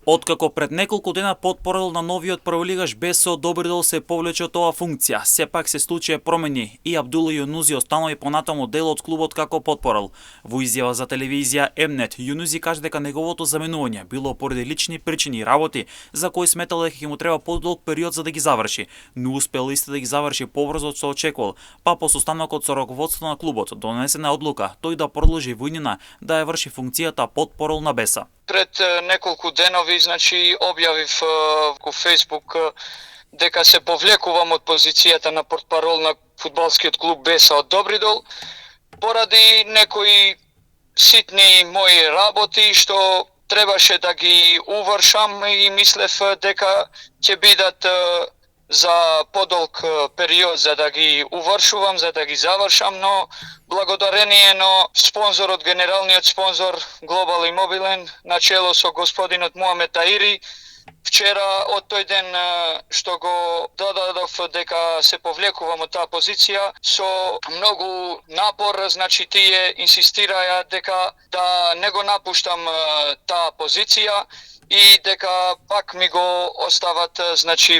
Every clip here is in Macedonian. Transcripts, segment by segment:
Откако пред неколку дена потпорал на новиот прволигаш БСО Добридол се повлече од оваа функција, сепак се случија промени и Абдула Јунузи останува и понатаму дел од клубот како потпорал. Во изјава за телевизија Mnet, Јунузи кажа дека неговото заменување било поради лични причини и работи за кои сметал дека ќе му треба подолг период за да ги заврши, но успел исто да ги заврши побрзо од што очекувал, па по состанокот со раководството на клубот донесена одлука тој да продолжи војнина да ја врши функцијата потпорал на БЕСА. Пред неколку денови, објавив во Facebook дека се повлекувам од позицијата на портпарол на фудбалскиот клуб БЕСА од Добридол поради некои ситни мои работи што требаше да ги увршам и мислев дека ќе бидат за подолг период за да ги увршувам, за да ги завршам, но благодарение на спонзорот, генералниот спонзор Global Immobilен, начело со господинот Муамед Таири, вчера од тој ден што го додадов дека се повлекувам од таа позиција, со многу напор, тие инсистираја дека да не го напуштам таа позиција и дека пак ми го остават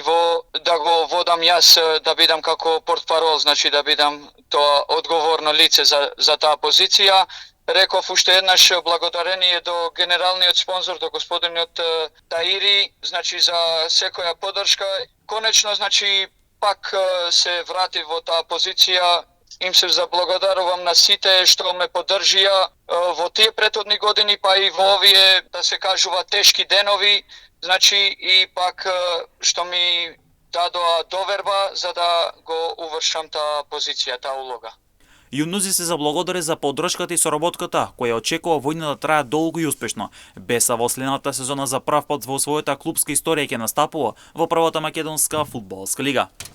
во да го водам јас, да бидам како портпарол, да бидам тоа одговорно лице за таа позиција. Реков уште еднаш благодарение до генералниот спонзор, до господинот Таири, за секоја поддршка. Конечно, пак се вратив во таа позиција. Им се заблагодарувам на сите што ме поддржија во тие претhodни години, па и во овие, да се кажува, тешки денови, и пак што ми дадоа доверба за да го увршам таа позиција, таа улога. Јунузи се заблагодари за поддршката и соработката, која очекува војна да трае долго и успешно. БЕСА во следната сезона за прав пат во својата клубска историја ќе настапува во првата македонска фудбалска лига.